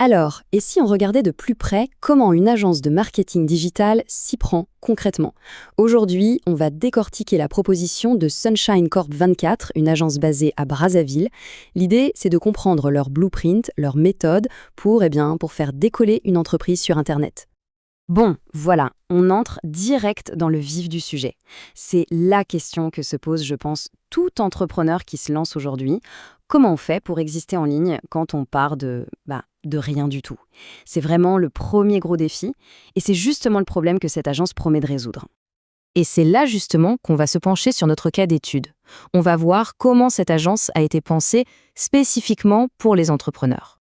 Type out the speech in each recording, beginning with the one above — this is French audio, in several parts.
Alors, et si on regardait de plus près comment une agence de marketing digital s'y prend concrètement? Aujourd'hui, on va décortiquer la proposition de Sunshine Corp 24, une agence basée à Brazzaville. L'idée, c'est de comprendre leur blueprint, leur méthode pour faire décoller une entreprise sur Internet. Bon, voilà, on entre direct dans le vif du sujet. C'est la question que se pose, je pense, tout entrepreneur qui se lance aujourd'hui. Comment on fait pour exister en ligne quand on part de rien du tout? C'est vraiment le premier gros défi, et c'est justement le problème que cette agence promet de résoudre. Et c'est là justement qu'on va se pencher sur notre cas d'étude. On va voir comment cette agence a été pensée spécifiquement pour les entrepreneurs.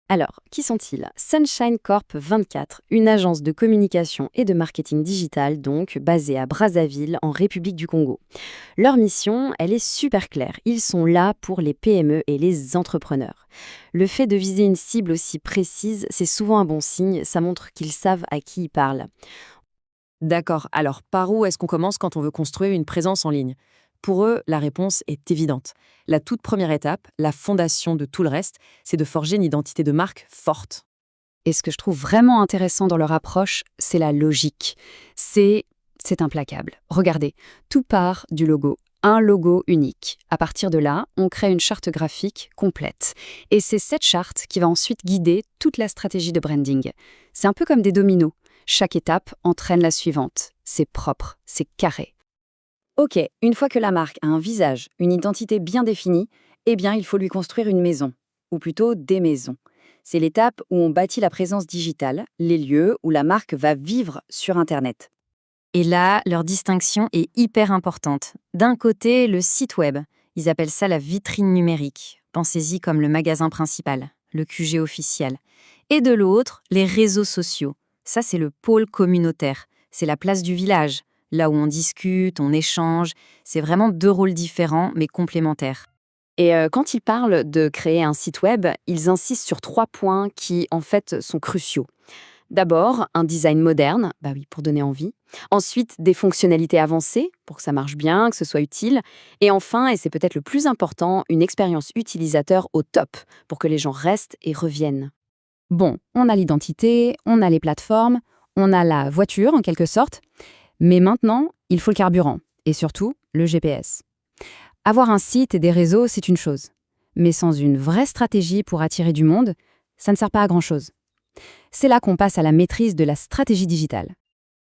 Alors, qui sont-ils? Sunshine Corp 24, une agence de communication et de marketing digital, donc basée à Brazzaville, en République du Congo. Leur mission, elle est super claire. Ils sont là pour les PME et les entrepreneurs. Le fait de viser une cible aussi précise, c'est souvent un bon signe, ça montre qu'ils savent à qui ils parlent. D'accord, alors par où est-ce qu'on commence quand on veut construire une présence en ligne? Pour eux, la réponse est évidente. La toute première étape, la fondation de tout le reste, c'est de forger une identité de marque forte. Et ce que je trouve vraiment intéressant dans leur approche, c'est la logique. C'est implacable. Regardez, tout part du logo. Un logo unique. À partir de là, on crée une charte graphique complète. Et c'est cette charte qui va ensuite guider toute la stratégie de branding. C'est un peu comme des dominos. Chaque étape entraîne la suivante. C'est propre, c'est carré. Ok, une fois que la marque a un visage, une identité bien définie, eh bien, il faut lui construire une maison. Ou plutôt des maisons. C'est l'étape où on bâtit la présence digitale, les lieux où la marque va vivre sur Internet. Et là, leur distinction est hyper importante. D'un côté, le site web. Ils appellent ça la vitrine numérique. Pensez-y comme le magasin principal, le QG officiel. Et de l'autre, les réseaux sociaux. Ça, c'est le pôle communautaire. C'est la place du village, là où on discute, on échange. C'est vraiment deux rôles différents, mais complémentaires. Et quand ils parlent de créer un site web, ils insistent sur 3 points qui, en fait, sont cruciaux. D'abord, un design moderne, bah oui, pour donner envie. Ensuite, des fonctionnalités avancées, pour que ça marche bien, que ce soit utile. Et enfin, et c'est peut-être le plus important, une expérience utilisateur au top, pour que les gens restent et reviennent. Bon, on a l'identité, on a les plateformes, on a la voiture en quelque sorte, mais maintenant, il faut le carburant, et surtout le GPS. Avoir un site et des réseaux, c'est une chose. Mais sans une vraie stratégie pour attirer du monde, ça ne sert pas à grand-chose. C'est là qu'on passe à la maîtrise de la stratégie digitale.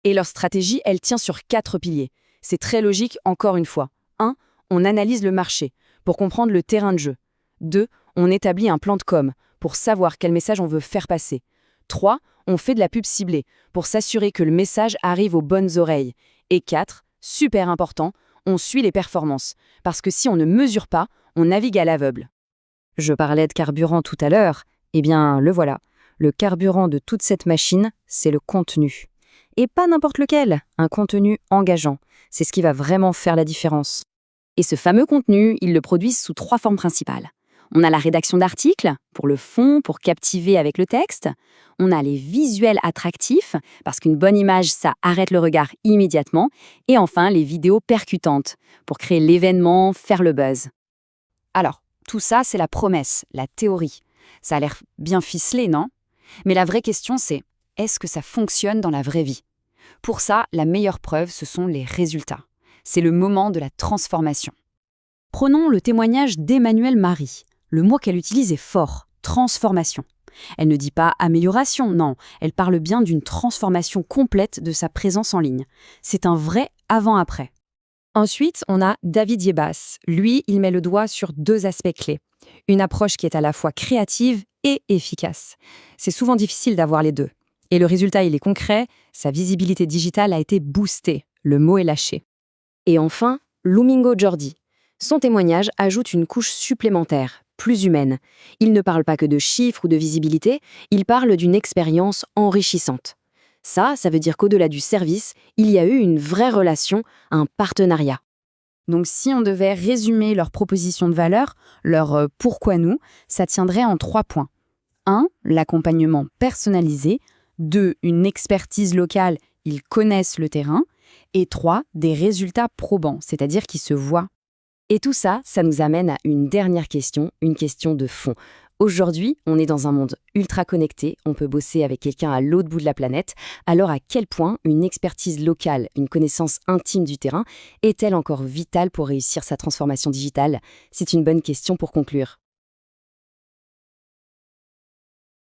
Et leur stratégie, elle tient sur 4 piliers. C'est très logique, encore une fois. 1. On analyse le marché, pour comprendre le terrain de jeu. 2. On établit un plan de com, pour savoir quel message on veut faire passer. 3. On fait de la pub ciblée, pour s'assurer que le message arrive aux bonnes oreilles. Et 4. Super important, on suit les performances, parce que si on ne mesure pas, on navigue à l'aveugle. Je parlais de carburant tout à l'heure, eh bien le voilà. Le carburant de toute cette machine, c'est le contenu. Et pas n'importe lequel, un contenu engageant. C'est ce qui va vraiment faire la différence. Et ce fameux contenu, ils le produisent sous 3 formes principales. On a la rédaction d'articles, pour le fond, pour captiver avec le texte. On a les visuels attractifs, parce qu'une bonne image, ça arrête le regard immédiatement. Et enfin, les vidéos percutantes, pour créer l'événement, faire le buzz. Alors, tout ça, c'est la promesse, la théorie. Ça a l'air bien ficelé, non? Mais la vraie question, c'est, est-ce que ça fonctionne dans la vraie vie? Pour ça, la meilleure preuve, ce sont les résultats. C'est le moment de la transformation. Prenons le témoignage d'Emmanuelle Marie. Le mot qu'elle utilise est fort, transformation. Elle ne dit pas amélioration, non, elle parle bien d'une transformation complète de sa présence en ligne. C'est un vrai avant-après. Ensuite, on a David Yebas. Lui, il met le doigt sur 2 aspects clés. Une approche qui est à la fois créative et efficace. C'est souvent difficile d'avoir les deux. Et le résultat, il est concret, sa visibilité digitale a été boostée. Le mot est lâché. Et enfin, Lumingo Jordi. Son témoignage ajoute une couche supplémentaire, plus humaine. Il ne parle pas que de chiffres ou de visibilité, il parle d'une expérience enrichissante. Ça veut dire qu'au-delà du service, il y a eu une vraie relation, un partenariat. Donc si on devait résumer leur proposition de valeur, leur pourquoi nous, ça tiendrait en 3 points. 1. L'accompagnement personnalisé. 2. Une expertise locale, ils connaissent le terrain. Et 3. Des résultats probants, c'est-à-dire qui se voient. Et tout ça, ça nous amène à une dernière question, une question de fond. Aujourd'hui, on est dans un monde ultra connecté, on peut bosser avec quelqu'un à l'autre bout de la planète, alors à quel point une expertise locale, une connaissance intime du terrain, est-elle encore vitale pour réussir sa transformation digitale? C'est une bonne question pour conclure.